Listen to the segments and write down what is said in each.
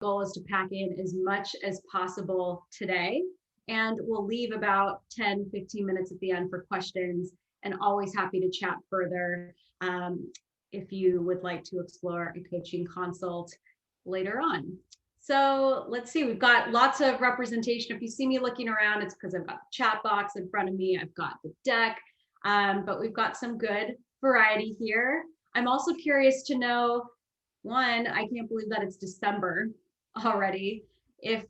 goal is to pack in as much as possible today. And we'll leave about 10, 15 minutes at the end for questions, and always happy to chat further if you would like to explore a coaching consult later on. So let's see, we've got lots of representation. If you see me looking around, it's because I've got the chat box in front of me. I've got the deck, but we've got some good variety here. I'm also curious to know, one, I can't believe that it's December already. If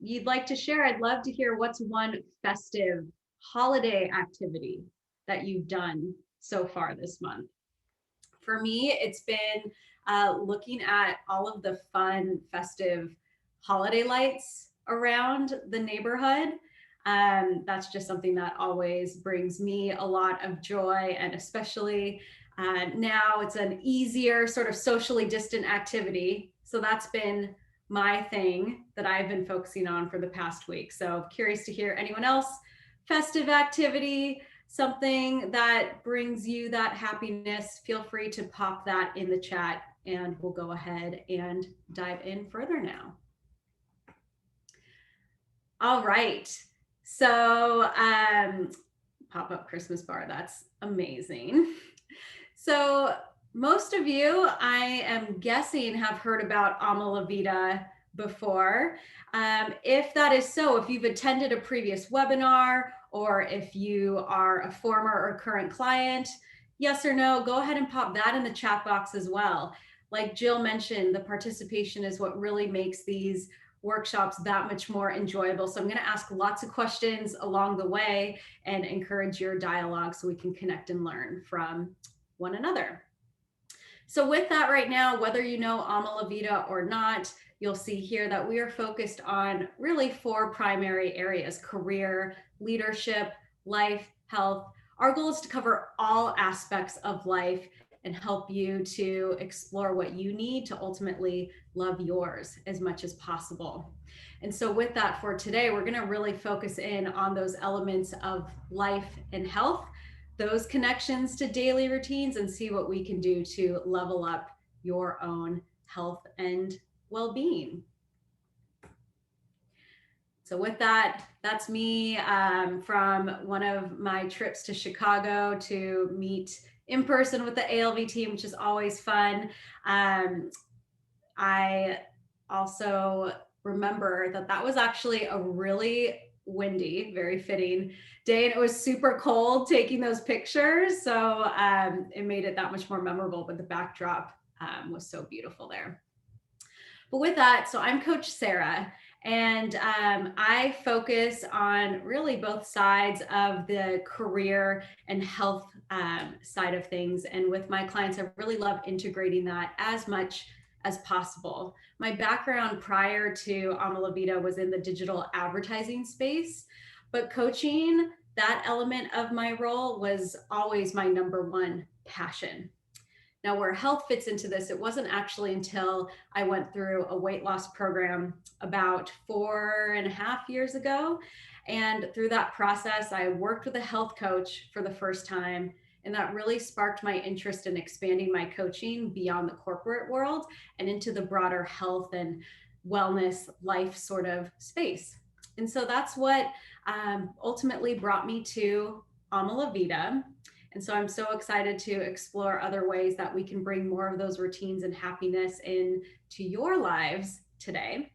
you'd like to share, I'd love to hear what's one festive holiday activity that you've done so far this month. For me, it's been looking at all of the fun, festive holiday lights around the neighborhood. That's just something that always brings me a lot of joy, and especially now it's an easier sort of socially distant activity. So that's been my thing that I've been focusing on for the past week. So curious to hear anyone else festive activity, something that brings you that happiness. Feel free to pop that in the chat and we'll go ahead and dive in further now. All right. So pop-up Christmas bar, that's amazing. So most of you, I am guessing, have heard about Ama La Vida before. If that is so, if you've attended a previous webinar, or if you are a former or current client, yes or no, go ahead and pop that in the chat box as well. Like Jill mentioned, the participation is what really makes these workshops that much more enjoyable. So I'm going to ask lots of questions along the way and encourage your dialogue so we can connect and learn from one another. So with that right now, whether you know Ama La Vida or not, you'll see here that we are focused on really 4 primary areas: career, leadership, life, health. Our goal is to cover all aspects of life and help you to explore what you need to ultimately love yours as much as possible. And so with that, for today, we're going to really focus in on those elements of life and health, those connections to daily routines, and see what we can do to level up your own health and well-being. So with that, that's me from one of my trips to Chicago to meet in person with the ALV team, which is always fun. I also remember that that was actually a really windy, very fitting day, and it was super cold taking those pictures. So it made it that much more memorable, but the backdrop was so beautiful there. But with that, so I'm Coach Sara, and I focus on really both sides of the career and health side of things. And with my clients, I really love integrating that as much as possible. My background prior to Ama La Vida was in the digital advertising space, but coaching, that element of my role, was always my #1 passion. Now, where health fits into this, it wasn't actually until I went through a weight loss program about 4.5 years ago. And through that process, I worked with a health coach for the first time. And that really sparked my interest in expanding my coaching beyond the corporate world and into the broader health and wellness life sort of space. And so that's what ultimately brought me to Ama La Vida. And so I'm so excited to explore other ways that we can bring more of those routines and happiness into your lives today.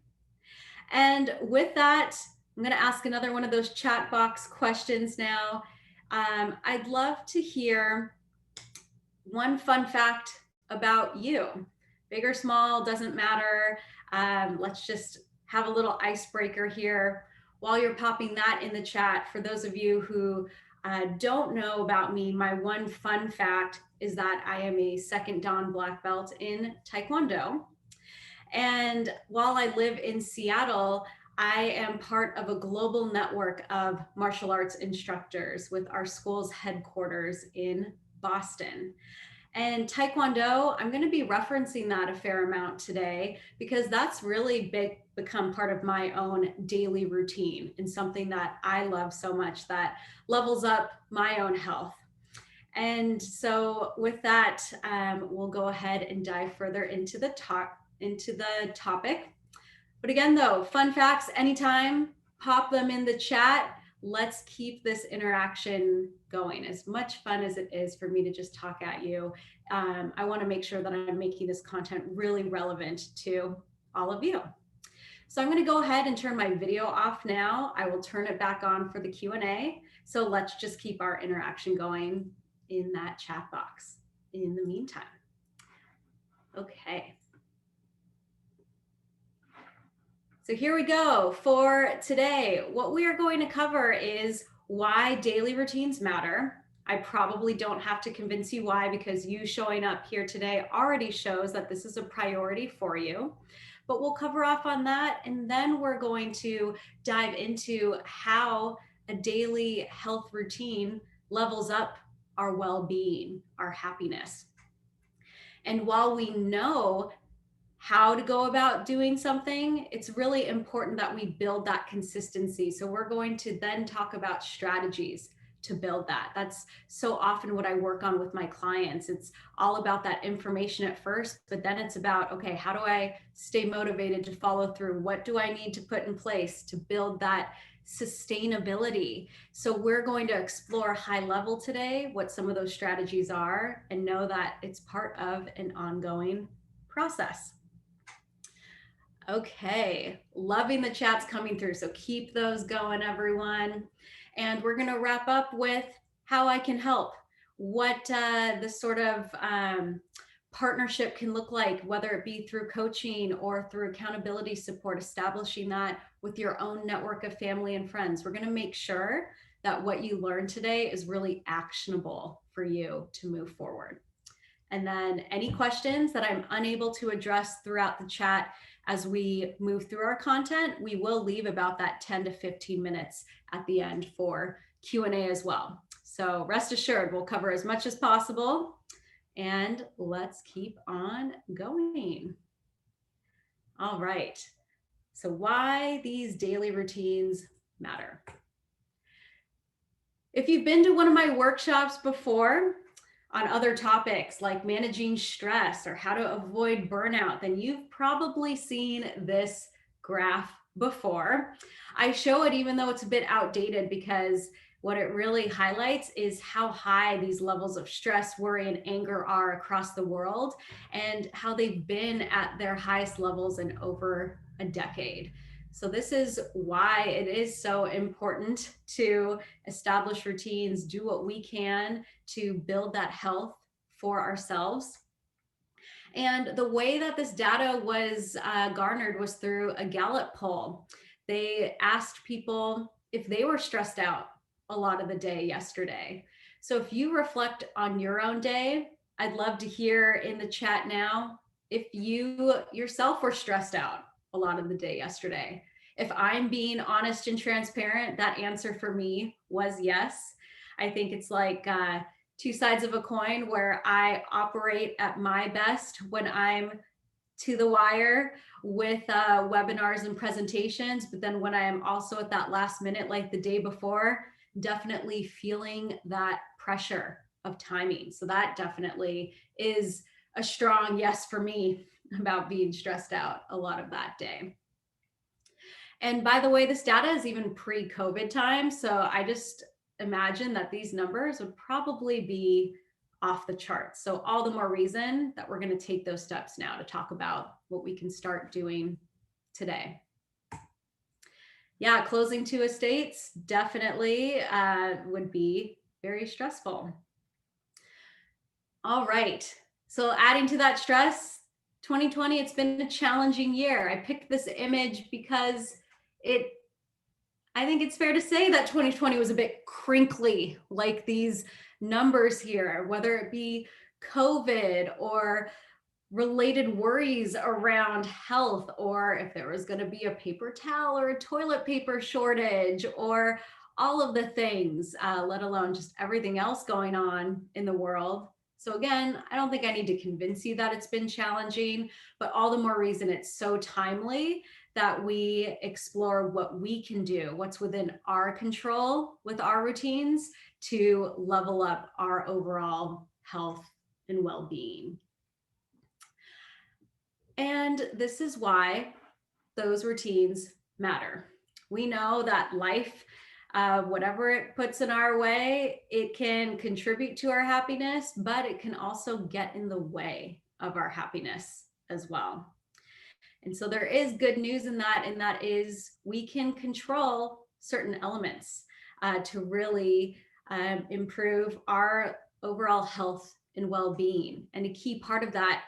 And with that, I'm going to ask another one of those chat box questions now. I'd love to hear one fun fact about you. Big or small, doesn't matter. Let's just have a little icebreaker here. While you're popping that in the chat, for those of you who don't know about me, my one fun fact is that I am a 2nd Dan black belt in Taekwondo. And while I live in Seattle, I am part of a global network of martial arts instructors with our school's headquarters in Boston. And Taekwondo, I'm going to be referencing that a fair amount today because that's really become part of my own daily routine and something that I love so much that levels up my own health. And so with that, we'll go ahead and dive further into the into the topic. But again, though, fun facts anytime, pop them in the chat. Let's keep this interaction going. As much fun as it is for me to just talk at you, I want to make sure that I'm making this content really relevant to all of you. So I'm going to go ahead and turn my video off now. I will turn it back on for the Q&A. So let's just keep our interaction going in that chat box in the meantime. Okay. So here we go. For today, what we are going to cover is why daily routines matter. I probably don't have to convince you why, because you showing up here today already shows that this is a priority for you. But we'll cover off on that, and then we're going to dive into how a daily health routine levels up our well-being, our happiness. And while we know how to go about doing something, it's really important that we build that consistency. So we're going to then talk about strategies to build that. That's so often what I work on with my clients. It's all about that information at first, but then it's about, okay, how do I stay motivated to follow through? What do I need to put in place to build that sustainability? So we're going to explore high level today, what some of those strategies are, and know that it's part of an ongoing process. Okay, loving the chats coming through. So keep those going, everyone. And we're going to wrap up with how I can help, what the sort of partnership can look like, whether it be through coaching or through accountability support, establishing that with your own network of family and friends. We're going to make sure that what you learned today is really actionable for you to move forward. And then any questions that I'm unable to address throughout the chat as we move through our content, we will leave about that 10 to 15 minutes at the end for Q&A as well. So rest assured, we'll cover as much as possible, and let's keep on going. All right. So why these daily routines matter. If you've been to one of my workshops before, on other topics like managing stress or how to avoid burnout, then you've probably seen this graph before. I show it even though it's a bit outdated, because what it really highlights is how high these levels of stress, worry, and anger are across the world, and how they've been at their highest levels in over a decade. So this is why it is so important to establish routines, do what we can to build that health for ourselves. And the way that this data was garnered was through a Gallup poll. They asked people if they were stressed out a lot of the day yesterday. So if you reflect on your own day, I'd love to hear in the chat now if you yourself were stressed out a lot of the day yesterday. If I'm being honest and transparent, that answer for me was yes. I think it's like two sides of a coin, where I operate at my best when I'm to the wire with webinars and presentations. But then when I am also at that last minute, like the day before, definitely feeling that pressure of timing. So that definitely is a strong yes for me about being stressed out a lot of that day. And by the way, this data is even pre-COVID time. So I just imagine that these numbers would probably be off the charts. So all the more reason that we're going to take those steps now to talk about what we can start doing today. Yeah, closing two estates definitely would be very stressful. All right. So adding to that stress, 2020, it's been a challenging year. I picked this image because I think it's fair to say that 2020 was a bit crinkly, like these numbers here, whether it be COVID or related worries around health, or if there was going to be a paper towel or a toilet paper shortage, or all of the things, let alone just everything else going on in the world. So again, I don't think I need to convince you that it's been challenging, but all the more reason it's so timely that we explore what we can do, what's within our control with our routines to level up our overall health and well-being. And this is why those routines matter. We know that life, whatever it puts in our way, it can contribute to our happiness, but it can also get in the way of our happiness as well. And so there is good news in that, and that is we can control certain elements to really improve our overall health and well being. And a key part of that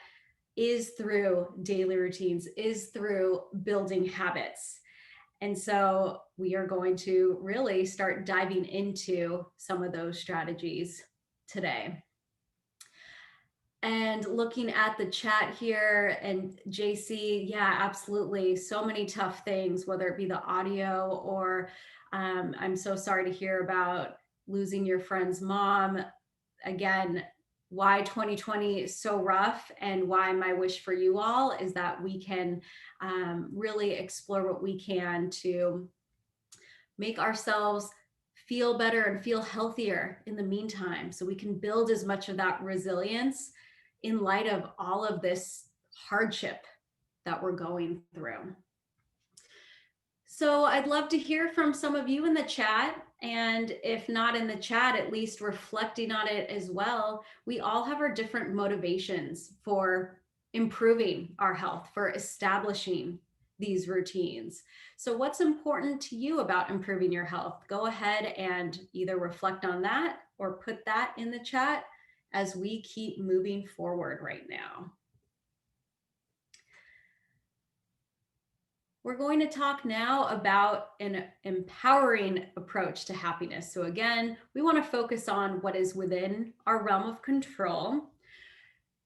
is through daily routines, is through building habits. And so we are going to really start diving into some of those strategies today. And looking at the chat here, and JC, yeah, absolutely. So many tough things, whether it be the audio or I'm so sorry to hear about losing your friend's mom. Again, why 2020 is so rough, and why my wish for you all is that we can really explore what we can to make ourselves feel better and feel healthier in the meantime, so we can build as much of that resilience in light of all of this hardship that we're going through. So I'd love to hear from some of you in the chat. And if not in the chat, at least reflecting on it as well. We all have our different motivations for improving our health, for establishing these routines. So, what's important to you about improving your health? Go ahead and either reflect on that or put that in the chat as we keep moving forward right now. We're going to talk now about an empowering approach to happiness. So again, we want to focus on what is within our realm of control.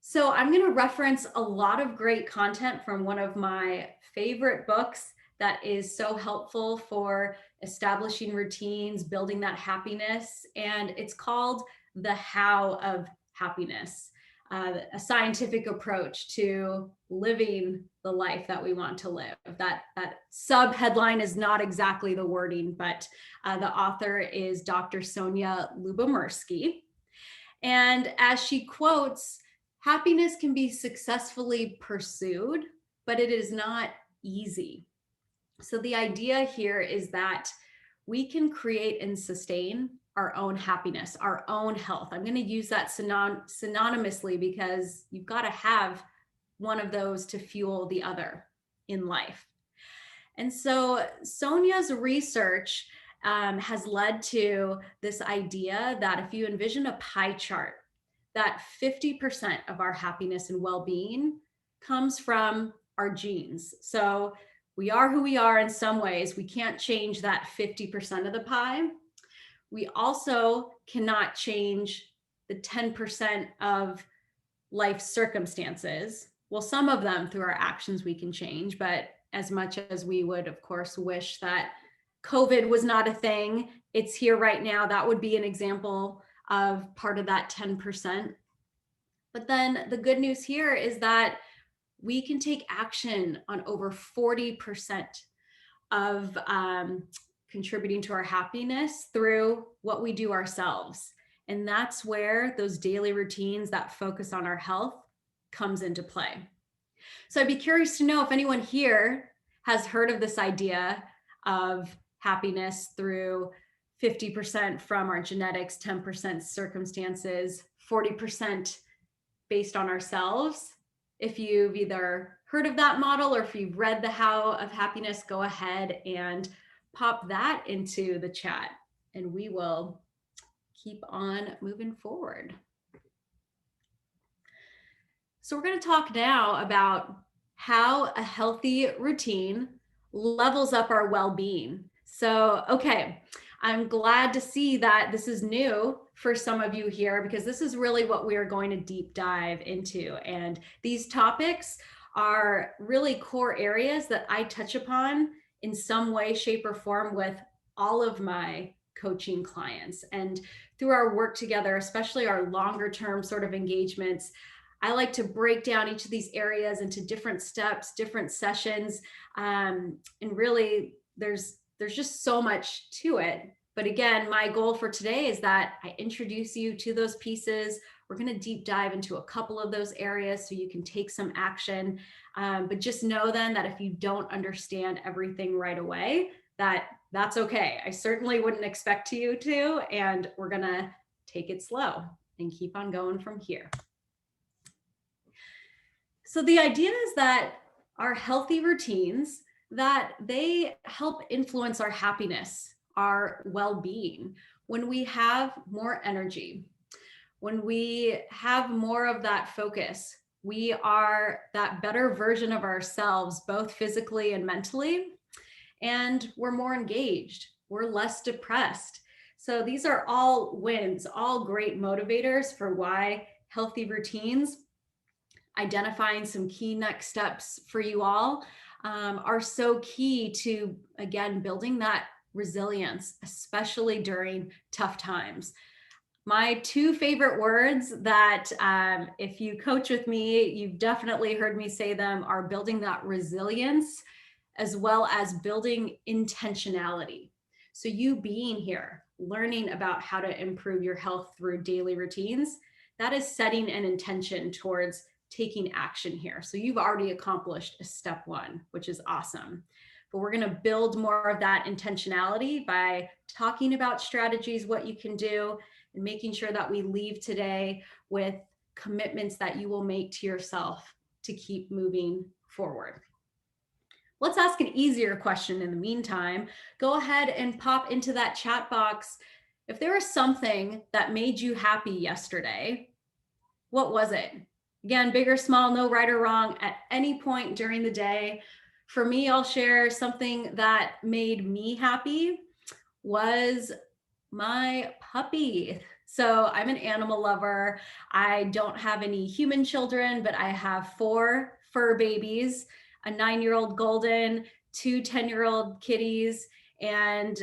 So I'm going to reference a lot of great content from one of my favorite books that is so helpful for establishing routines, building that happiness, and it's called The How of Happiness. A scientific approach to living the life that we want to live. That sub headline is not exactly the wording, but the author is Dr. Sonia Lyubomirsky. And as she quotes, happiness can be successfully pursued, but it is not easy. So the idea here is that we can create and sustain our own happiness, our own health. I'm going to use that synonymously because you've got to have one of those to fuel the other in life. And so Sonia's research has led to this idea that if you envision a pie chart, that 50% of our happiness and well-being comes from our genes. So we are who we are in some ways. We can't change that 50% of the pie. We also cannot change the 10% of life circumstances. Well, some of them through our actions we can change, but as much as we would, of course, wish that COVID was not a thing, it's here right now. That would be an example of part of that 10%. But then the good news here is that we can take action on over 40% of contributing to our happiness through what we do ourselves. And that's where those daily routines that focus on our health comes into play. So I'd be curious to know if anyone here has heard of this idea of happiness through 50% from our genetics, 10% circumstances, 40% based on ourselves. If you've either heard of that model or if you've read The How of Happiness, go ahead and pop that into the chat and we will keep on moving forward. So we're going to talk now about how a healthy routine levels up our well-being. So, okay, I'm glad to see that this is new for some of you here because this is really what we are going to deep dive into. And these topics are really core areas that I touch upon in some way, shape, or form with all of my coaching clients. And through our work together, especially our longer term sort of engagements, I like to break down each of these areas into different steps, different sessions. And really, there's just so much to it But again, my goal for today is that I introduce you to those pieces. We're going to deep dive into a couple of those areas so you can take some action. But just know then that if you don't understand everything right away, that's okay. I certainly wouldn't expect you to, and we're going to take it slow and keep on going from here. So the idea is that our healthy routines, that they help influence our happiness, our well-being. When we have more energy, when we have more of that focus, we are that better version of ourselves, both physically and mentally, and we're more engaged, we're less depressed. So these are all wins, all great motivators for why healthy routines, identifying some key next steps for you all, are so key to, again, building that resilience, especially during tough times. My two favorite words that, if you coach with me, you've definitely heard me say them, are building that resilience as well as building intentionality. So you being here, learning about how to improve your health through daily routines, that is setting an intention towards taking action here. So you've already accomplished a step one, which is awesome. But we're going to build more of that intentionality by talking about strategies, what you can do, and making sure that we leave today with commitments that you will make to yourself to keep moving forward. Let's ask an easier question in the meantime. Go ahead and pop into that chat box. If there was something that made you happy yesterday, what was it? Again, big or small, no right or wrong at any point during the day. For me, I'll share something that made me happy was my puppy. So I'm an animal lover. I don't have any human children, but I have 4 fur babies, a 9-year-old golden, 2 10-year-old kitties, and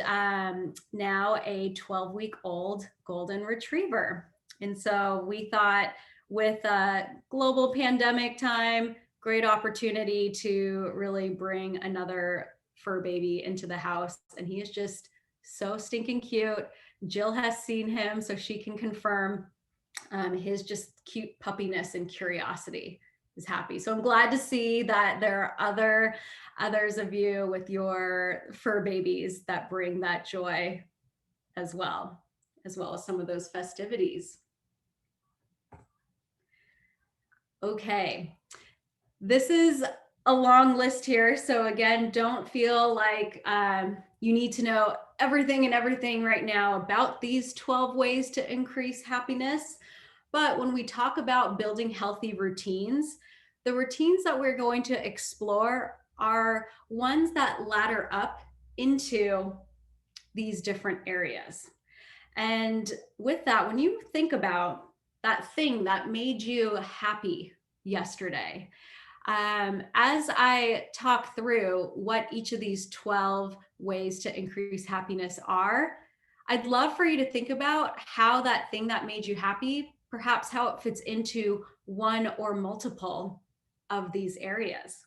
now a 12-week-old golden retriever. And so we thought, with a global pandemic time, great opportunity to really bring another fur baby into the house. And he is just so stinking cute. Jill has seen him, so she can confirm his just cute puppiness and curiosity is happy. So I'm glad to see that there are others of you with your fur babies that bring that joy as well as some of those festivities. Okay, this is a long list here. So again, don't feel like you need to know everything right now about these 12 ways to increase happiness. But when we talk about building healthy routines, the routines that we're going to explore are ones that ladder up into these different areas. And with that, when you think about that thing that made you happy yesterday, as I talk through what each of these 12 ways to increase happiness are, I'd love for you to think about how that thing that made you happy, perhaps how it fits into one or multiple of these areas.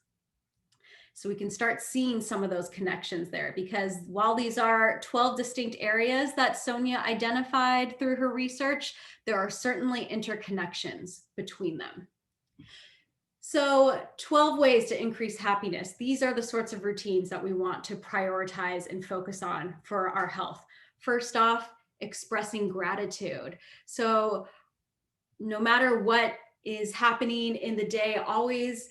So we can start seeing some of those connections there, because while these are 12 distinct areas that Sonia identified through her research, there are certainly interconnections between them. So 12 ways to increase happiness. These are the sorts of routines that we want to prioritize and focus on for our health. First off, expressing gratitude. So no matter what is happening in the day, always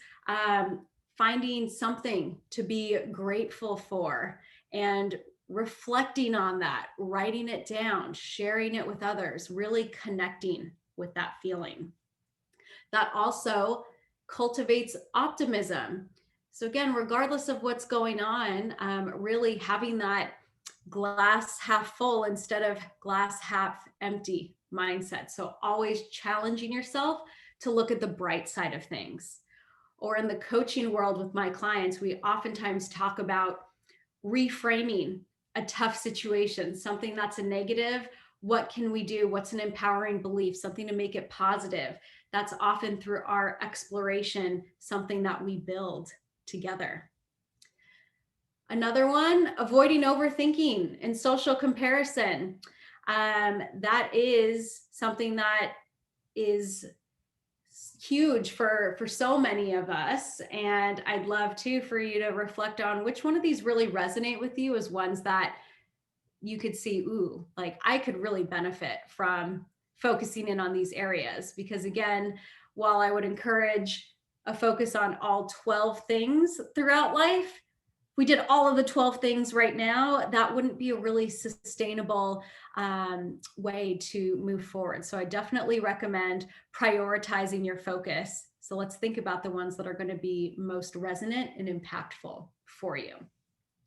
finding something to be grateful for and reflecting on that, writing it down, sharing it with others, really connecting with that feeling. That also cultivates optimism. So again, regardless of what's going on, really having that glass half full instead of glass half empty mindset. So always challenging yourself to look at the bright side of things. Or in the coaching world with my clients, we oftentimes talk about reframing a tough situation, something that's a negative. What can we do? What's an empowering belief? Something to make it positive. That's often through our exploration, something that we build together. Another one, avoiding overthinking and social comparison. That is something that is huge for so many of us, and I'd love to for you to reflect on which one of these really resonate with you as ones that you could see, ooh, like I could really benefit from focusing in on these areas. Because again, while I would encourage a focus on all 12 things throughout life, we did all of the 12 things right now, that wouldn't be a really sustainable way to move forward. So I definitely recommend prioritizing your focus. So let's think about the ones that are going to be most resonant and impactful for you.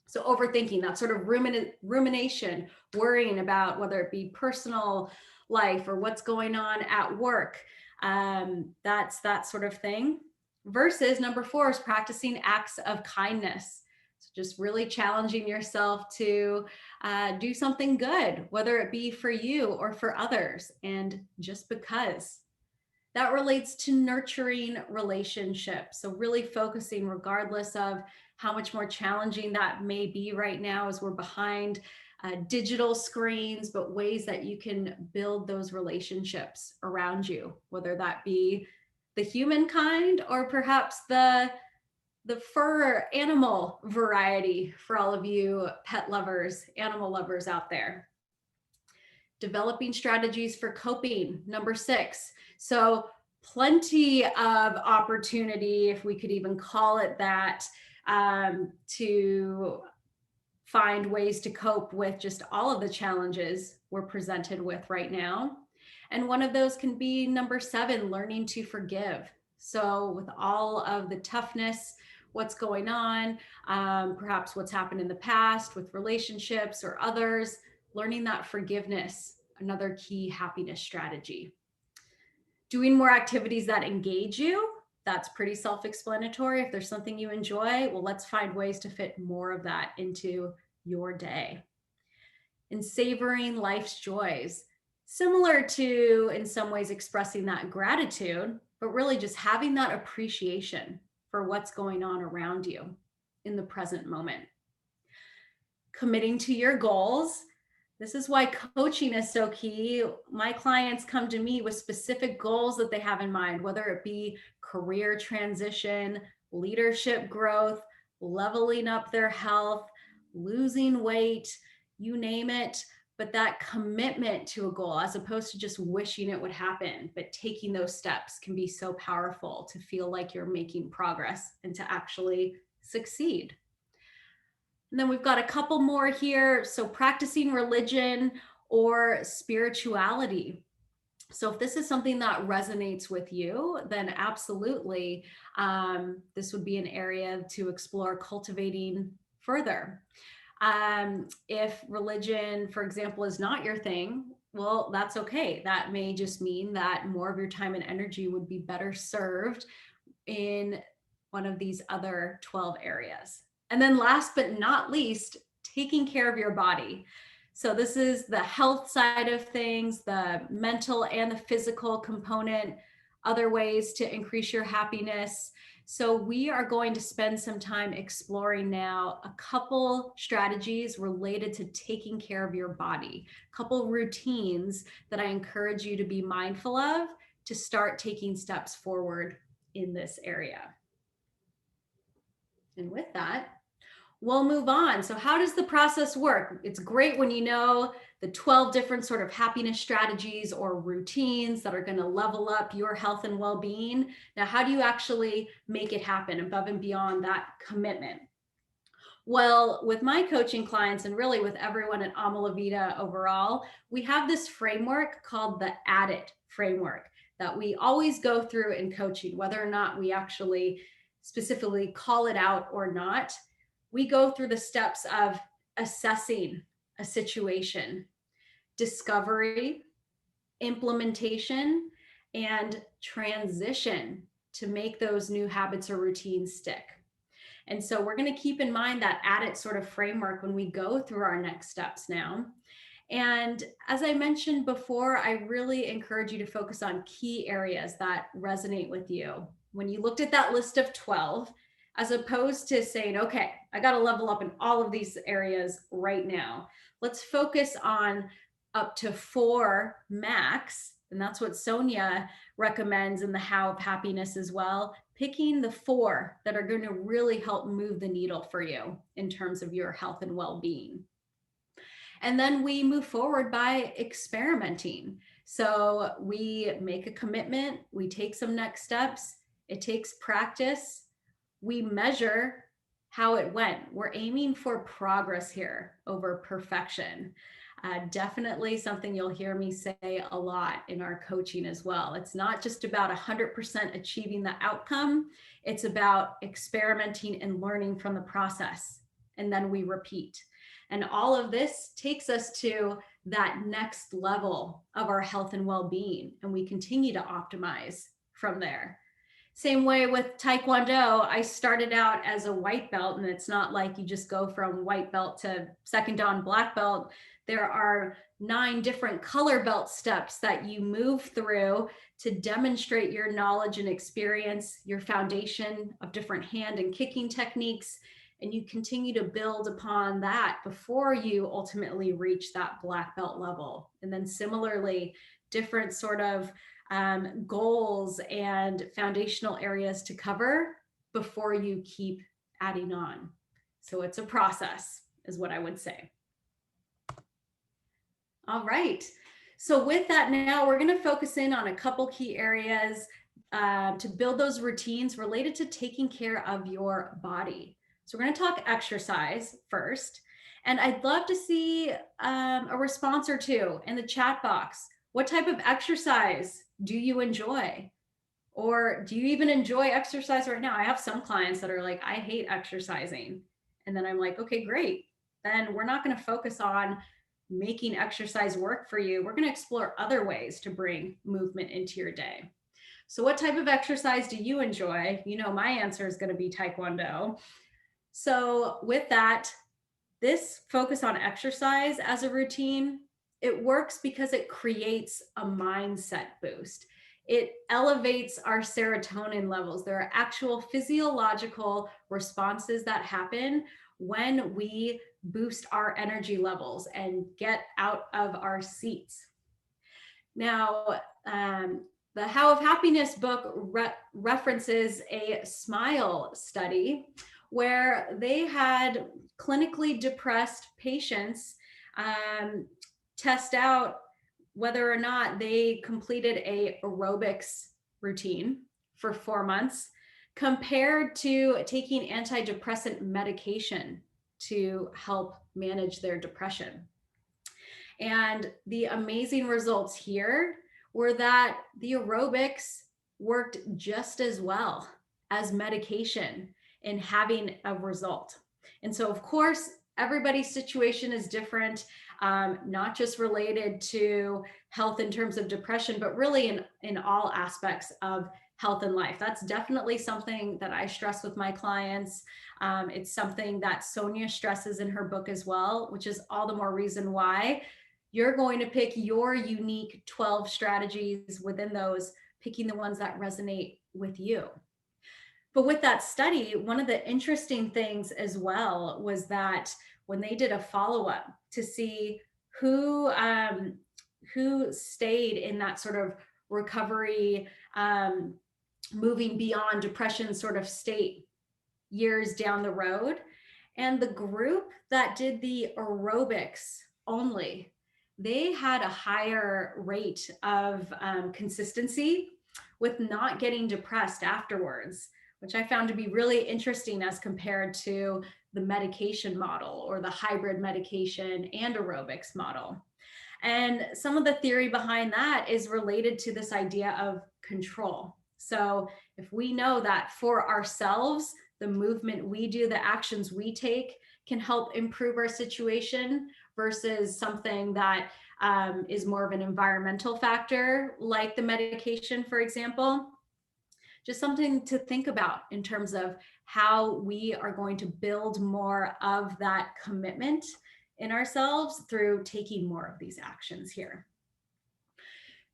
So overthinking, that sort of rumination, worrying about whether it be personal life or what's going on at work. That's that sort of thing. Versus number 4 is practicing acts of kindness. So just really challenging yourself to do something good, whether it be for you or for others. And just because. That relates to nurturing relationships. So really focusing, regardless of how much more challenging that may be right now as we're behind digital screens, but ways that you can build those relationships around you, whether that be the humankind or perhaps the fur animal variety for all of you pet lovers, animal lovers out there. Developing strategies for coping, number 6. So plenty of opportunity, if we could even call it that, to find ways to cope with just all of the challenges we're presented with right now. And one of those can be number 7, learning to forgive. So with all of the toughness, what's going on, perhaps what's happened in the past with relationships or others, learning that forgiveness, another key happiness strategy. Doing more activities that engage you, that's pretty self-explanatory. If there's something you enjoy, well, let's find ways to fit more of that into your day. And savoring life's joys, similar to, in some ways, expressing that gratitude, but really just having that appreciation for what's going on around you in the present moment. Committing to your goals. This is why coaching is so key. My clients come to me with specific goals that they have in mind, whether it be career transition, leadership growth, leveling up their health, losing weight, you name it. But that commitment to a goal, as opposed to just wishing it would happen, but taking those steps can be so powerful to feel like you're making progress and to actually succeed. And then we've got a couple more here. So practicing religion or spirituality. So if this is something that resonates with you, then absolutely, this would be an area to explore cultivating further. If religion, for example, is not your thing, well, that's okay. That may just mean that more of your time and energy would be better served in one of these other 12 areas. And then last but not least, taking care of your body. So this is the health side of things, the mental and the physical component, other ways to increase your happiness. So we are going to spend some time exploring now a couple strategies related to taking care of your body, a couple routines that I encourage you to be mindful of to start taking steps forward in this area. And with that, we'll move on. So how does the process work? It's great when you know the 12 different sort of happiness strategies or routines that are going to level up your health and well-being. Now, how do you actually make it happen above and beyond that commitment? Well, with my coaching clients and really with everyone at Amala Vita overall, we have this framework called the ADDIT framework that we always go through in coaching, whether or not we actually specifically call it out or not. We go through the steps of assessing a situation, discovery, implementation, and transition to make those new habits or routines stick. And so we're going to keep in mind that ADDIT sort of framework when we go through our next steps now. And as I mentioned before, I really encourage you to focus on key areas that resonate with you. When you looked at that list of 12, as opposed to saying, okay, I got to level up in all of these areas right now. Let's focus on up to 4 max. And that's what Sonia recommends in the How of Happiness as well. Picking the 4 that are going to really help move the needle for you in terms of your health and well-being. And then we move forward by experimenting. So we make a commitment, we take some next steps, it takes practice, we measure how it went. We're aiming for progress here over perfection. Definitely something you'll hear me say a lot in our coaching as well. It's not just about 100% achieving the outcome, it's about experimenting and learning from the process. And then we repeat. And all of this takes us to that next level of our health and well-being. And we continue to optimize from there. Same way with Taekwondo, I started out as a white belt, and it's not like you just go from white belt to second dan black belt. There are 9 different color belt steps that you move through to demonstrate your knowledge and experience, your foundation of different hand and kicking techniques, and you continue to build upon that before you ultimately reach that black belt level. And then similarly, different sort of goals and foundational areas to cover before you keep adding on. So it's a process, is what I would say. All right. So with that, now we're going to focus in on a couple key areas to build those routines related to taking care of your body. So we're going to talk exercise first. And I'd love to see a response or two in the chat box. What type of exercise do you enjoy? Or do you even enjoy exercise right now? I have some clients that are like, I hate exercising. And then I'm like, okay, great. Then we're not going to focus on making exercise work for you. We're going to explore other ways to bring movement into your day. So what type of exercise do you enjoy? You know, my answer is going to be Taekwondo. So with that, this focus on exercise as a routine, it works because it creates a mindset boost. It elevates our serotonin levels. There are actual physiological responses that happen when we boost our energy levels and get out of our seats. Now, the How of Happiness book references a SMILE study where they had clinically depressed patients test out whether or not they completed a aerobics routine for 4 months compared to taking antidepressant medication to help manage their depression. And the amazing results here were that the aerobics worked just as well as medication in having a result. And so, of course, everybody's situation is different, not just related to health in terms of depression, but really in all aspects of health and life. That's definitely something that I stress with my clients. It's something that Sonia stresses in her book as well, which is all the more reason why you're going to pick your unique 12 strategies within those, picking the ones that resonate with you. But with that study, one of the interesting things as well was that when they did a follow-up to see who stayed in that sort of recovery, moving beyond depression sort of state years down the road, and the group that did the aerobics only, they had a higher rate of consistency with not getting depressed afterwards, which I found to be really interesting as compared to the medication model or the hybrid medication and aerobics model. And some of the theory behind that is related to this idea of control. So if we know that for ourselves, the movement we do, the actions we take can help improve our situation versus something that is more of an environmental factor, like the medication, for example. Just something to think about in terms of how we are going to build more of that commitment in ourselves through taking more of these actions here.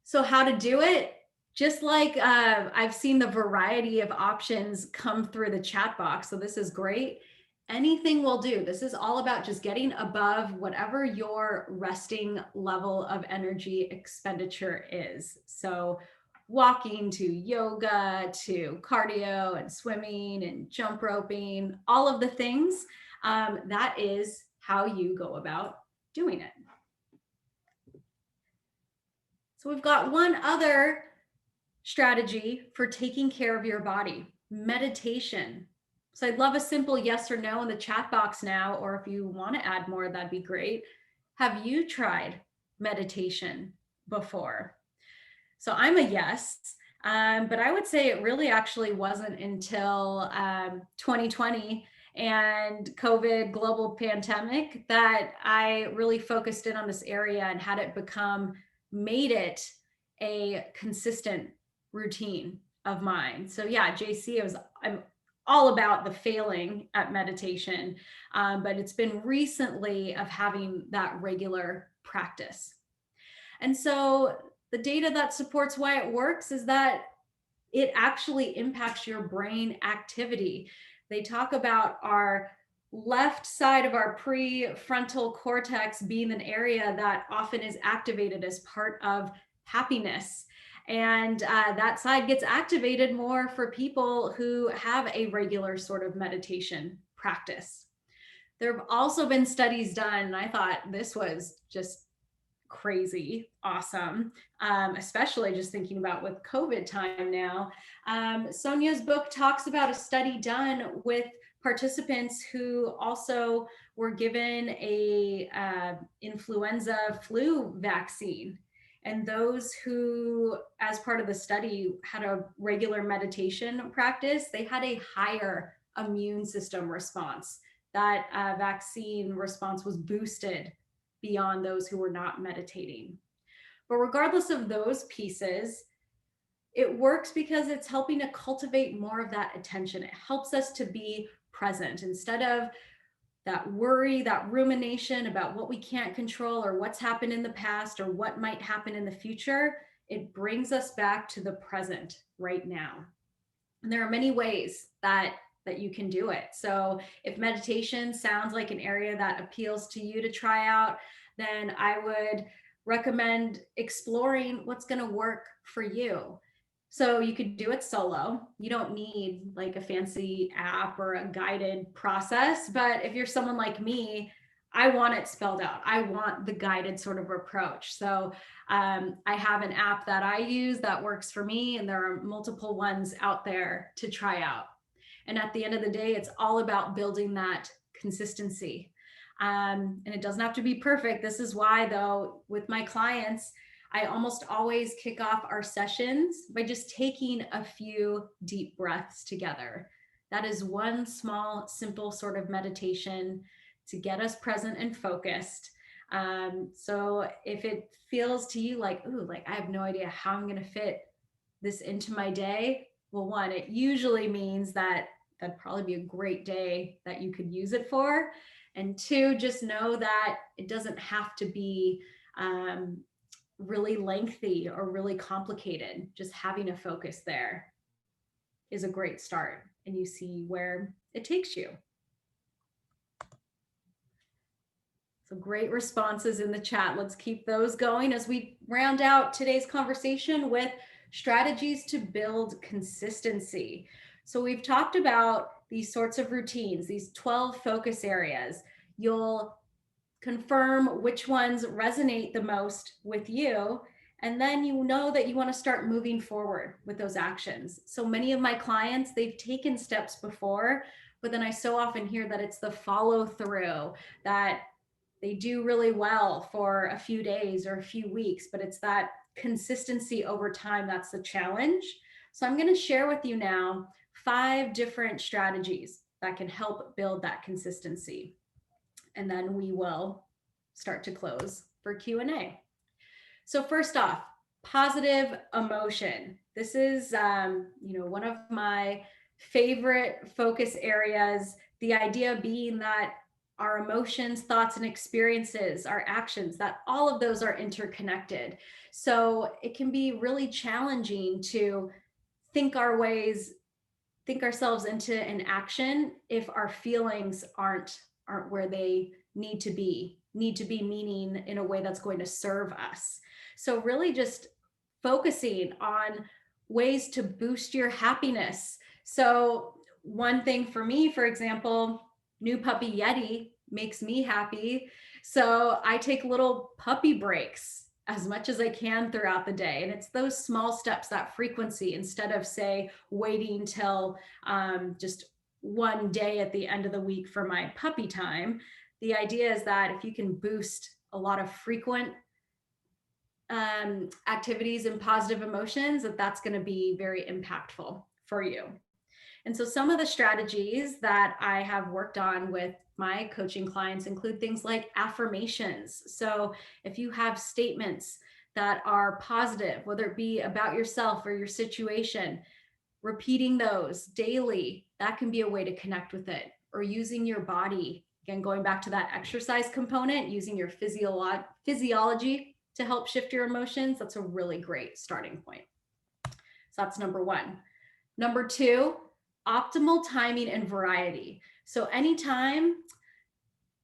So how to do it? Just like I've seen the variety of options come through the chat box, so this is great. Anything will do. This is all about just getting above whatever your resting level of energy expenditure is. So, walking to yoga to cardio and swimming and jump roping, all of the things, that is how you go about doing it. So, we've got one other strategy for taking care of your body: meditation. So I'd love a simple yes or no in the chat box now, or if you want to add more, that'd be great. Have you tried meditation before? So I'm a yes, but I would say it really actually wasn't until 2020 and COVID global pandemic that I really focused in on this area and had it made it a consistent routine of mine. So yeah, JC, I'm all about the failing at meditation, but it's been recently of having that regular practice. And so the data that supports why it works is that it actually impacts your brain activity. They talk about our left side of our prefrontal cortex being an area that often is activated as part of happiness. And that side gets activated more for people who have a regular sort of meditation practice. There have also been studies done, and I thought this was just crazy awesome, especially just thinking about with COVID time now. Sonia's book talks about a study done with participants who also were given a influenza flu vaccine. And those who, as part of the study, had a regular meditation practice, they had a higher immune system response. That vaccine response was boosted beyond those who were not meditating. But regardless of those pieces, it works because it's helping to cultivate more of that attention. It helps us to be present instead of that worry, that rumination about what we can't control or what's happened in the past or what might happen in the future. It brings us back to the present right now. And there are many ways that you can do it. So if meditation sounds like an area that appeals to you to try out, then I would recommend exploring what's going to work for you. So you could do it solo. You don't need like a fancy app or a guided process. But if you're someone like me, I want it spelled out. I want the guided sort of approach. So I have an app that I use that works for me, and there are multiple ones out there to try out. And at the end of the day, it's all about building that consistency. And it doesn't have to be perfect. This is why, though, with my clients, I almost always kick off our sessions by just taking a few deep breaths together. That is one small, simple sort of meditation to get us present and focused. So if it feels to you like, ooh, like I have no idea how I'm going to fit this into my day, well, one, it usually means that that'd probably be a great day that you could use it for. And two, just know that it doesn't have to be really lengthy or really complicated. Just having a focus there is a great start, and you see where it takes you. So great responses in the chat. Let's keep those going as we round out today's conversation with strategies to build consistency. So we've talked about these sorts of routines, these 12 focus areas. You'll confirm which ones resonate the most with you, and then you know that you want to start moving forward with those actions. So many of my clients, they've taken steps before, but then I so often hear that it's the follow through that they do really well for a few days or a few weeks, but it's that consistency over time that's the challenge. So I'm going to share with you now 5 different strategies that can help build that consistency. And then we will start to close for Q&A. So first off, positive emotion. This is one of my favorite focus areas. The idea being that our emotions, thoughts, and experiences, our actions, that all of those are interconnected. So it can be really challenging to think our ways think ourselves into an action if our feelings aren't where they need to be meaning in a way that's going to serve us. So really just focusing on ways to boost your happiness. So one thing for me, for example, new puppy Yeti makes me happy. So I take little puppy breaks as much as I can throughout the day. And it's those small steps, that frequency, instead of, say, waiting till just one day at the end of the week for my puppy time. The idea is that if you can boost a lot of frequent activities and positive emotions, that's going to be very impactful for you. And so some of the strategies that I have worked on with my coaching clients include things like affirmations. So if you have statements that are positive, whether it be about yourself or your situation, repeating those daily, that can be a way to connect with it. Or using your body, again, going back to that exercise component, using your physiology to help shift your emotions, that's a really great starting point. So that's number one. Number two, optimal timing and variety. So anytime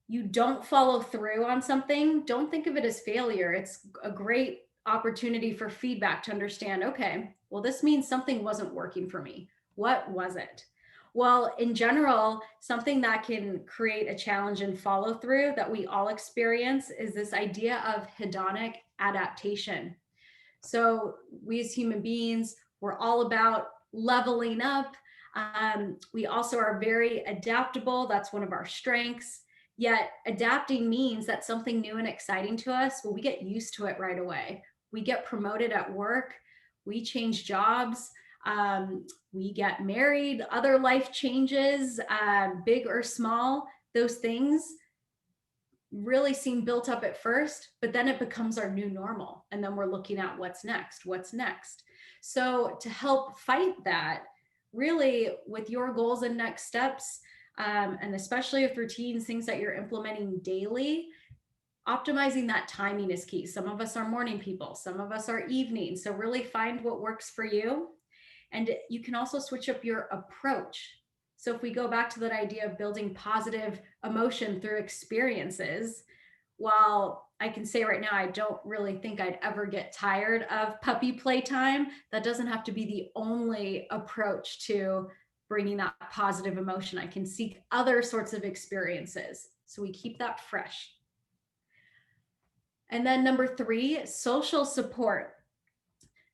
you don't follow through on something, don't think of it as failure. It's a great opportunity for feedback to understand, okay, well, this means something wasn't working for me. What was it? Well, in general, something that can create a challenge and follow through that we all experience is this idea of hedonic adaptation. So we as human beings, we're all about leveling up. We also are very adaptable. That's one of our strengths. Yet adapting means that something new and exciting to us, well, we get used to it right away. We get promoted at work, we change jobs, we get married, other life changes, big or small. Those things really seem built up at first, but then it becomes our new normal. And then we're looking at what's next. So to help fight that, really with your goals and next steps, and especially with routines, things that you're implementing daily, optimizing that timing is key. Some of us are morning people, some of us are evening. So really find what works for you. And you can also switch up your approach. So if we go back to that idea of building positive emotion through experiences, while I can say right now, I don't really think I'd ever get tired of puppy playtime, that doesn't have to be the only approach to bringing that positive emotion. I can seek other sorts of experiences. So we keep that fresh. And then number three, social support.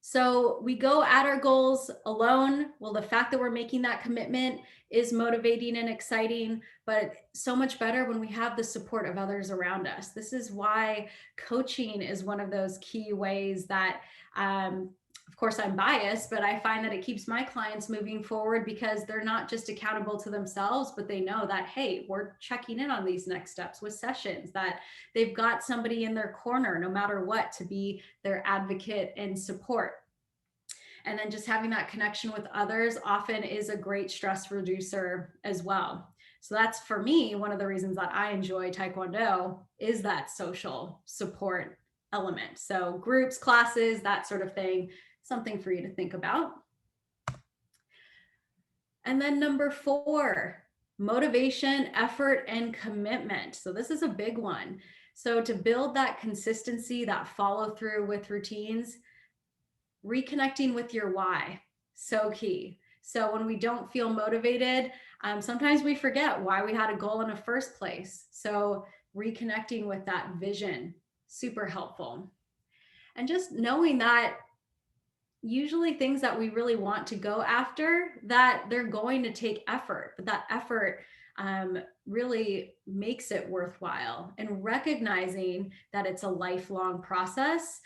So we go at our goals alone. Well, the fact that we're making that commitment is motivating and exciting, but so much better when we have the support of others around us. This is why coaching is one of those key ways that, of course, I'm biased, but I find that it keeps my clients moving forward because they're not just accountable to themselves, but they know that, hey, we're checking in on these next steps with sessions, that they've got somebody in their corner, no matter what, to be their advocate and support. And then just having that connection with others often is a great stress reducer as well. So that's, for me, one of the reasons that I enjoy Taekwondo is that social support element. So groups, classes, that sort of thing, something for you to think about. And then number four, motivation, effort, and commitment. So this is a big one. So to build that consistency, that follow through with routines, reconnecting with your why, so key. So when we don't feel motivated, sometimes we forget why we had a goal in the first place. So reconnecting with that vision, super helpful. And just knowing that usually things that we really want to go after, that they're going to take effort, but that effort really makes it worthwhile. And recognizing that it's a lifelong process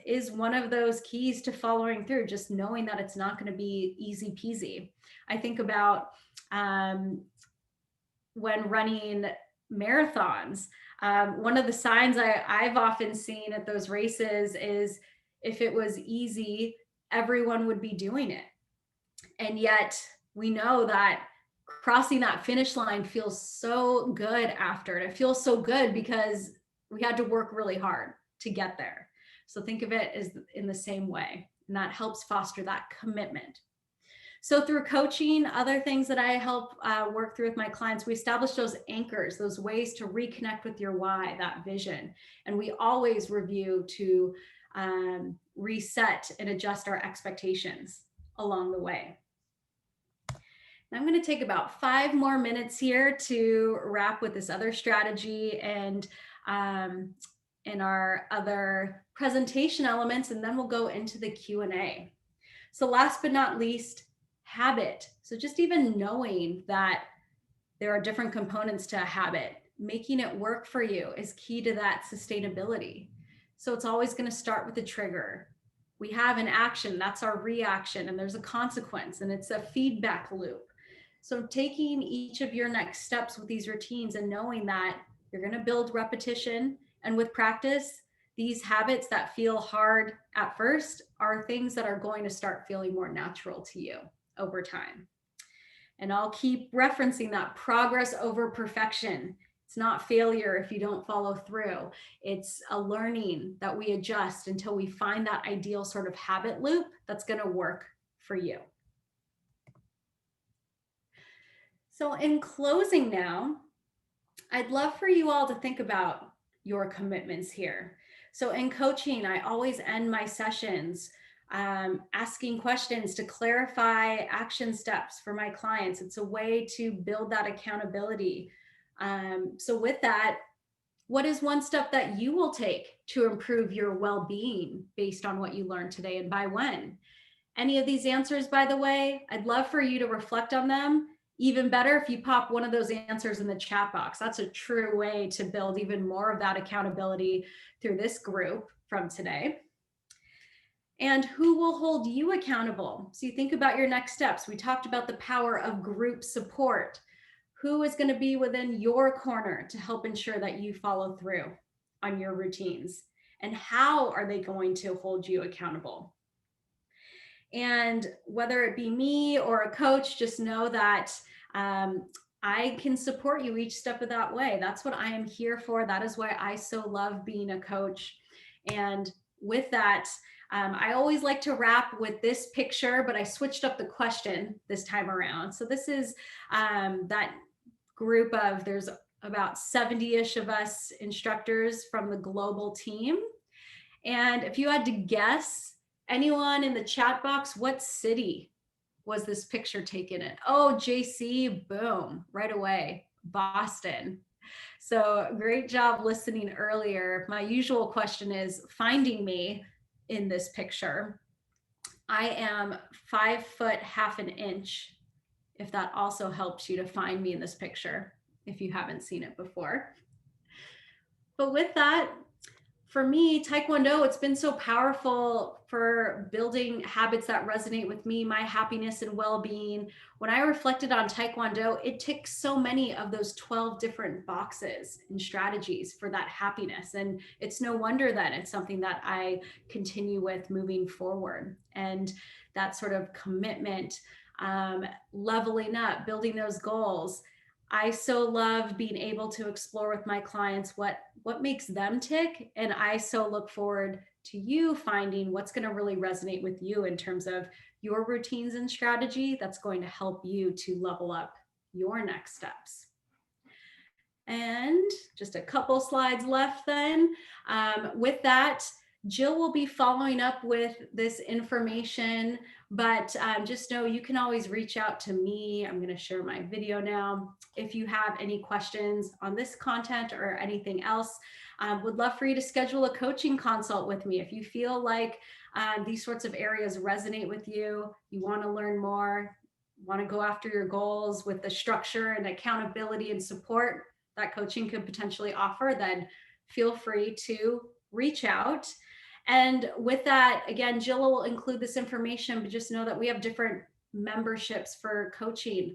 is one of those keys to following through, just knowing that it's not going to be easy peasy. I think about when running marathons, one of the signs I've often seen at those races is if it was easy, everyone would be doing it. And yet we know that crossing that finish line feels so good after. And it feels so good because we had to work really hard to get there. So think of it as in the same way. And that helps foster that commitment. So through coaching, other things that I help work through with my clients, we establish those anchors, those ways to reconnect with your why, that vision. And we always review to reset and adjust our expectations along the way. I'm going to take about 5 more minutes here to wrap with this other strategy and in our other presentation elements, and then we'll go into the Q&A. So last but not least, habit. So just even knowing that there are different components to a habit, making it work for you is key to that sustainability. So it's always going to start with the trigger. We have an action, that's our reaction, and there's a consequence, and it's a feedback loop. So taking each of your next steps with these routines and knowing that you're going to build repetition, and with practice, these habits that feel hard at first are things that are going to start feeling more natural to you over time. And I'll keep referencing that progress over perfection. It's not failure if you don't follow through. It's a learning that we adjust until we find that ideal sort of habit loop that's going to work for you. So in closing now, I'd love for you all to think about your commitments here. So in coaching, I always end my sessions asking questions to clarify action steps for my clients. It's a way to build that accountability. So with that, what is one step that you will take to improve your well-being based on what you learned today, and by when? Any of these answers, by the way, I'd love for you to reflect on them. Even better if you pop one of those answers in the chat box. That's a true way to build even more of that accountability through this group from today. And who will hold you accountable? So you think about your next steps. We talked about the power of group support. Who is going to be within your corner to help ensure that you follow through on your routines? And how are they going to hold you accountable? And whether it be me or a coach, just know that I can support you each step of that way. That's what I am here for. That is why I so love being a coach. And with that, I always like to wrap with this picture, but I switched up the question this time around. So this is that group of, there's about 70-ish of us instructors from the global team. And if you had to guess, anyone in the chat box, what city was this picture taken in? Oh, JC, boom, right away, Boston. So great job listening earlier. My usual question is finding me in this picture. I am 5 foot half an inch, if that also helps you to find me in this picture, if you haven't seen it before. But with that, for me, Taekwondo, it's been so powerful for building habits that resonate with me, my happiness and well-being. When I reflected on Taekwondo, it ticks so many of those 12 different boxes and strategies for that happiness. And it's no wonder that it's something that I continue with moving forward. And that sort of commitment, leveling up, building those goals. I so love being able to explore with my clients what makes them tick. And I so look forward to you finding what's going to really resonate with you in terms of your routines and strategy that's going to help you to level up your next steps. And just a couple slides left then. With that, Jill will be following up with this information, but just know you can always reach out to me. I'm going to share my video now. If you have any questions on this content or anything else, would love for you to schedule a coaching consult with me. If you feel like these sorts of areas resonate with you, you want to learn more, want to go after your goals with the structure and accountability and support that coaching could potentially offer, then feel free to reach out. And with that, again, Jill will include this information, but just know that we have different memberships for coaching.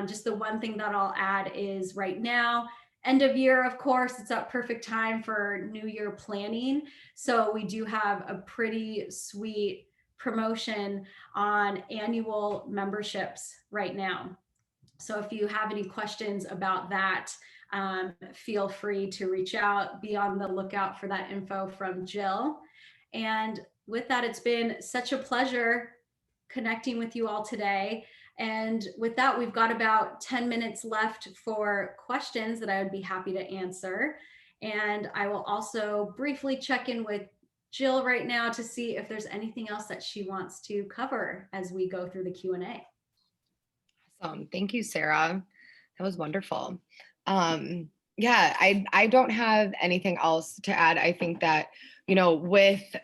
Just the one thing that I'll add is right now, end of year, of course, it's that perfect time for New Year planning. So we do have a pretty sweet promotion on annual memberships right now. So if you have any questions about that, feel free to reach out, be on the lookout for that info from Jill. And with that, it's been such a pleasure connecting with you all today. And with that, we've got about 10 minutes left for questions that I would be happy to answer. And I will also briefly check in with Jill right now to see if there's anything else that she wants to cover as we go through the Q&A. Awesome. Thank you, Sarah. That was wonderful. Yeah, I don't have anything else to add. I think that,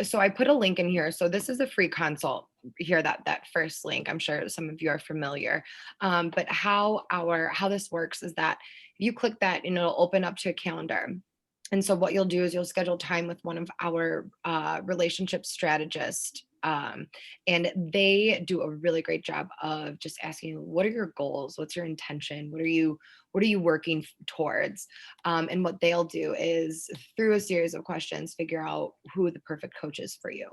so I put a link in here. So this is a free consult here, that first link. I'm sure some of you are familiar. But how this works is that if you click that, it'll open up to a calendar. And so what you'll do is you'll schedule time with one of our relationship strategists. And they do a really great job of just asking you, what are your goals? What's your intention? What are you working towards? And what they'll do is, through a series of questions, figure out who the perfect coach is for you.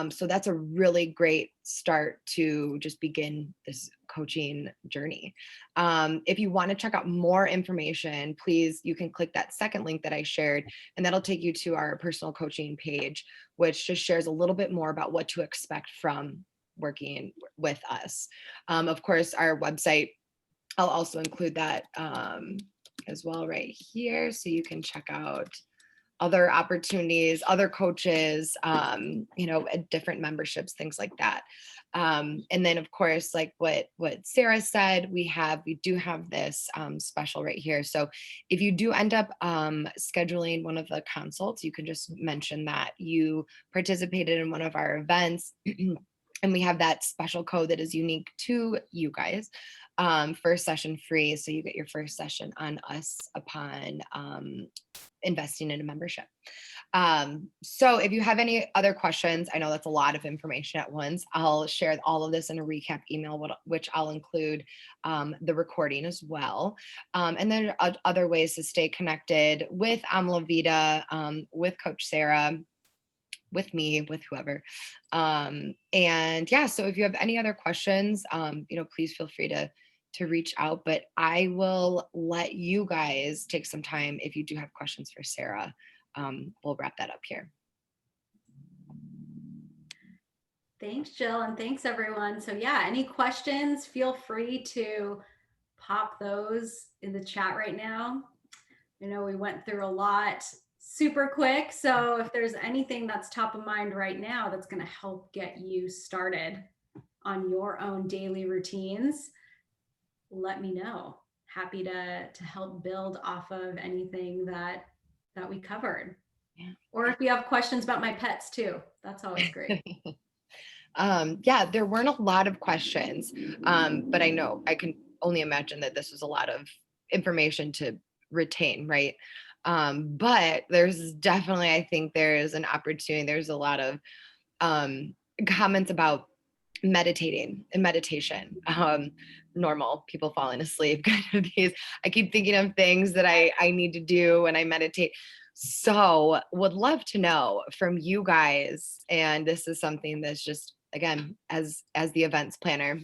So that's a really great start to just begin this coaching journey. If you want to check out more information, please, you can click that second link that I shared, and that'll take you to our personal coaching page, which just shares a little bit more about what to expect from working with us. Of course, our website, I'll also include that as well right here, so you can check out other opportunities, other coaches, different memberships, things like that. And then of course, like what Sarah said, we do have this special right here. So if you do end up scheduling one of the consults, you can just mention that you participated in one of our events. And we have that special code that is unique to you guys. First session free. So you get your first session on us upon investing in a membership. So if you have any other questions, I know that's a lot of information at once. I'll share all of this in a recap email, which I'll include the recording as well. And then other ways to stay connected with Amla Vita, with Coach Sara, with me, with whoever. And yeah, so if you have any other questions, please feel free to reach out, but I will let you guys take some time. If you do have questions for Sarah, we'll wrap that up here. Thanks, Jill, and thanks everyone. So yeah, any questions, feel free to pop those in the chat right now. I know we went through a lot super quick. So if there's anything that's top of mind right now that's going to help get you started on your own daily routines, let me know. Happy to help build off of anything that we covered. Yeah. Or if you have questions about my pets too, that's always great. Yeah, there weren't a lot of questions, but I know I can only imagine that this was a lot of information to retain, right? But there's definitely, I think there's an opportunity. There's a lot of comments about meditating and meditation, normal people falling asleep kind of these. I keep thinking of things that I need to do when I meditate. So would love to know from you guys, and this is something that's just, again, as the events planner,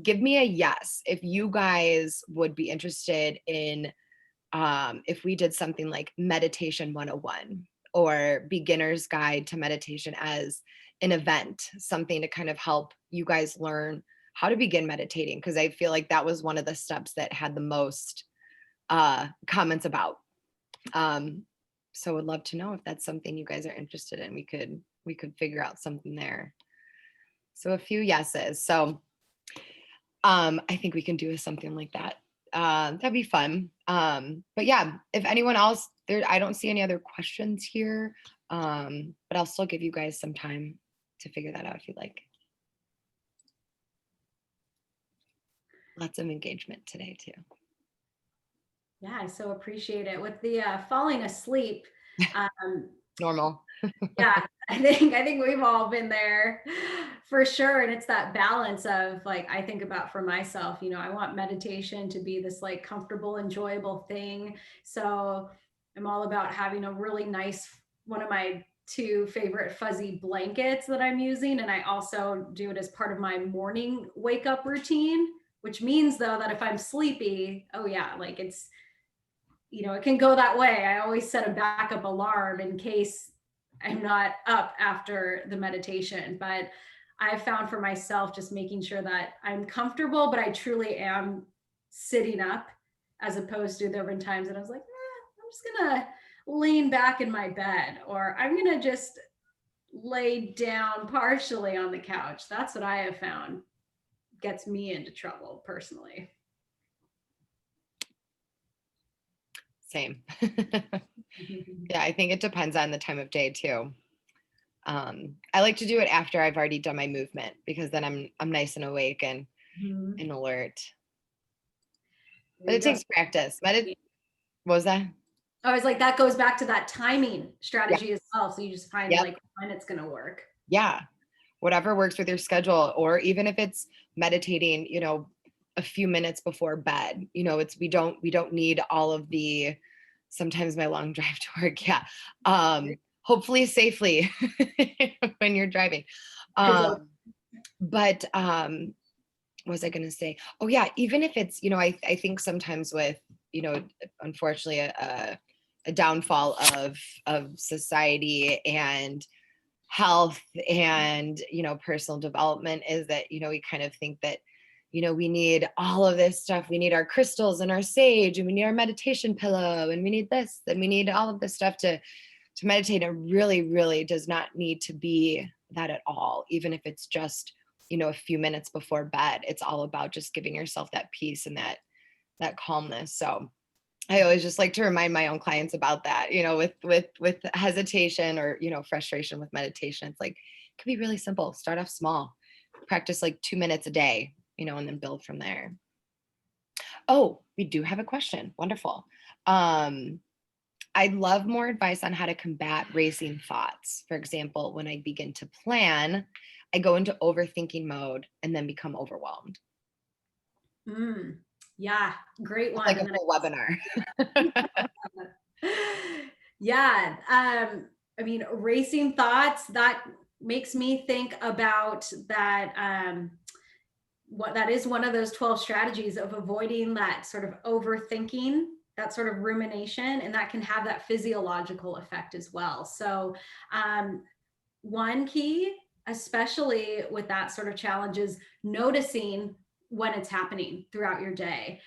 give me a yes if you guys would be interested in if we did something like Meditation 101 or Beginner's Guide to Meditation as an event, something to kind of help you guys learn how to begin meditating, because I feel like that was one of the steps that had the most comments about. So would love to know if that's something you guys are interested in. We could figure out something there. So a few yeses. So I think we can do something like that. That'd be fun. But yeah, if anyone else there, I don't see any other questions here. But I'll still give you guys some time to figure that out if you'd like. Lots of engagement today too. Yeah, I so appreciate it. With the falling asleep. Normal. Yeah, I think we've all been there for sure. And it's that balance of, like, I think about for myself, I want meditation to be this like comfortable, enjoyable thing. So I'm all about having a really nice, one of my two favorite fuzzy blankets that I'm using. And I also do it as part of my morning wake up routine, which means though that if I'm sleepy, oh yeah, like it's, it can go that way. I always set a backup alarm in case I'm not up after the meditation. But I've found for myself just making sure that I'm comfortable, but I truly am sitting up, as opposed to there have been times that I was like, I'm just gonna lean back in my bed, or I'm gonna just lay down partially on the couch. That's what I have found gets me into trouble personally. Same. Yeah, I think it depends on the time of day too. I like to do it after I've already done my movement, because then I'm nice and awake Mhm. and alert. There But you it go. takes practice. What was that? I was like, that goes back to that timing Yeah. strategy as well. So you just find Yep. like when it's going to work. Yeah. Whatever works with your schedule, or even if it's meditating, a few minutes before bed. It's we don't need all of the, sometimes my long drive to work. Yeah. Hopefully safely when you're driving. There's a, But what was I going to say? Oh yeah, even if it's, I think sometimes with, unfortunately a downfall of society and health and, personal development is that, we kind of think that, we need all of this stuff. We need our crystals and our sage, and we need our meditation pillow, and we need this, and we need all of this stuff to meditate. It really, really does not need to be that at all. Even if it's just, a few minutes before bed, it's all about just giving yourself that peace and that calmness. So I always just like to remind my own clients about that, with hesitation or, frustration with meditation. It's like, it could be really simple. Start off small, practice like 2 minutes a day, and then build from there. Oh, we do have a question. Wonderful. I'd love more advice on how to combat racing thoughts. For example, when I begin to plan, I go into overthinking mode and then become overwhelmed. mm, yeah, great That's one. like a And then whole webinar. yeah, I mean, racing thoughts, that makes me think about that. What that is one of those 12 strategies of avoiding that sort of overthinking, that sort of rumination, and that can have that physiological effect as well. So, one key, especially with that sort of challenge, is noticing when it's happening throughout your day.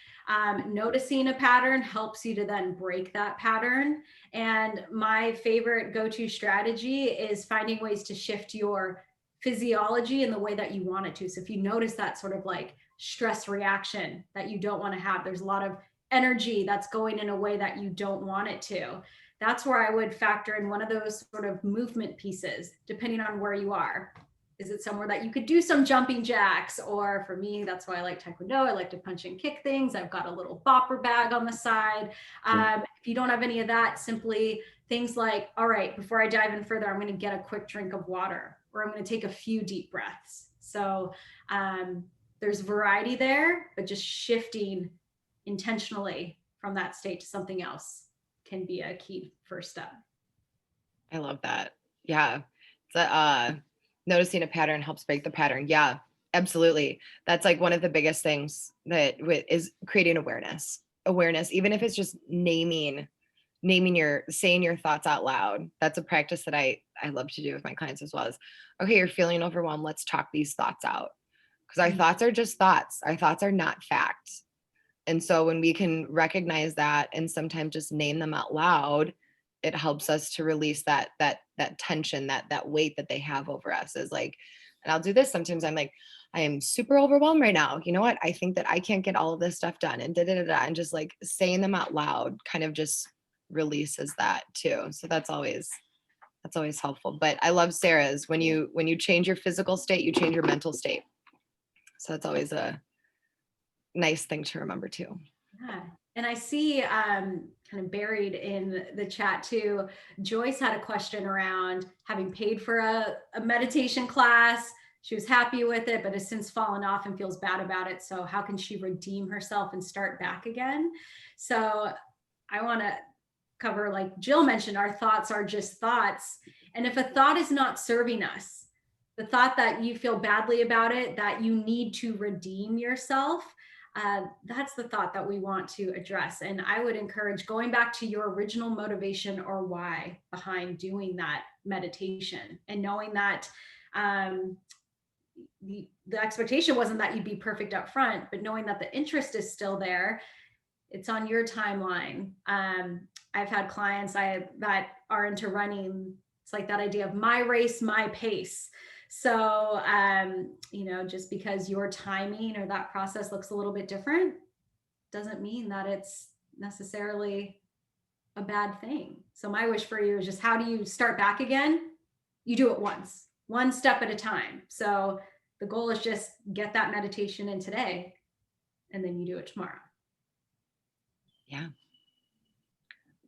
Noticing a pattern helps you to then break that pattern. And my favorite go to strategy is finding ways to shift your physiology in the way that you want it to. So if you notice that sort of like stress reaction that you don't want to have, there's a lot of energy that's going in a way that you don't want it to. That's where I would factor in one of those sort of movement pieces, depending on where you are. Is it somewhere that you could do some jumping jacks? Or for me, that's why I like Taekwondo. I like to punch and kick things. I've got a little bopper bag on the side. If you don't have any of that, simply things like, all right, before I dive in further, I'm going to get a quick drink of water, or I'm going to take a few deep breaths. So there's variety there, but just shifting intentionally from that state to something else can be a key first step. I love that. Yeah. So, noticing a pattern helps break the pattern. Yeah, absolutely. That's like one of the biggest things that is creating awareness, even if it's just saying your thoughts out loud. That's a practice that I love to do with my clients as well. As, okay, you're feeling overwhelmed. Let's talk these thoughts out, because our thoughts are just thoughts. Our thoughts are not facts. And so when we can recognize that and sometimes just name them out loud, it helps us to release that tension, that weight that they have over us. Is like, and I'll do this sometimes. I'm like, I am super overwhelmed right now. You know what? I think that I can't get all of this stuff done, and and just like saying them out loud kind of just releases that too. So that's always helpful. But I love Sarah's, when you change your physical state, you change your mental state. So that's always a nice thing to remember too. Yeah. And I see kind of buried in the chat too, Joyce had a question around having paid for a meditation class. She was happy with it, but has since fallen off and feels bad about it. So how can she redeem herself and start back again? So I want to cover, like Jill mentioned, our thoughts are just thoughts. And if a thought is not serving us, the thought that you feel badly about it, that you need to redeem yourself, that's the thought that we want to address. And I would encourage going back to your original motivation or why behind doing that meditation, and knowing that the expectation wasn't that you'd be perfect up front, but knowing that the interest is still there, it's on your timeline. I've had clients that are into running. It's like that idea of my race, my pace. So, just because your timing or that process looks a little bit different doesn't mean that it's necessarily a bad thing. So my wish for you is just, how do you start back again? You do it once, one step at a time. So the goal is just get that meditation in today, and then you do it tomorrow. Yeah.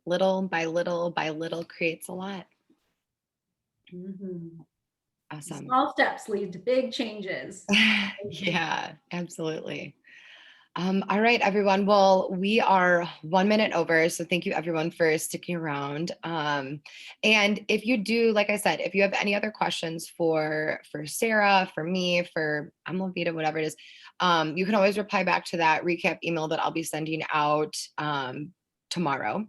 Little by little by little creates a lot. Mm-hmm. Awesome. Small steps lead to big changes. Yeah, absolutely. All right, everyone. Well, we are 1 minute over. So thank you everyone for sticking around. And if you do, like I said, if you have any other questions for Sara, for me, for Amlavita, whatever it is, you can always reply back to that recap email that I'll be sending out tomorrow.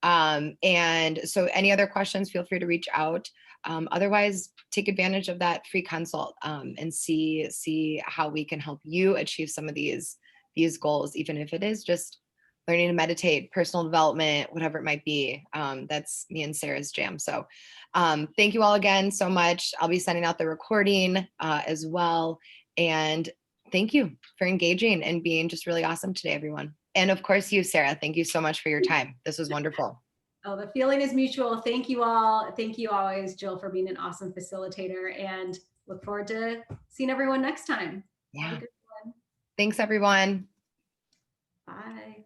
And so any other questions, feel free to reach out. Otherwise, take advantage of that free consult and see how we can help you achieve some of these goals, even if it is just learning to meditate, personal development, whatever it might be. That's me and Sara's jam. So thank you all again so much. I'll be sending out the recording as well. And thank you for engaging and being just really awesome today, everyone. And of course, you, Sara, thank you so much for your time. This was wonderful. Oh, the feeling is mutual. Thank you all. Thank you always, Jill, for being an awesome facilitator, and look forward to seeing everyone next time. Yeah. Have a good one. Thanks, everyone. Bye.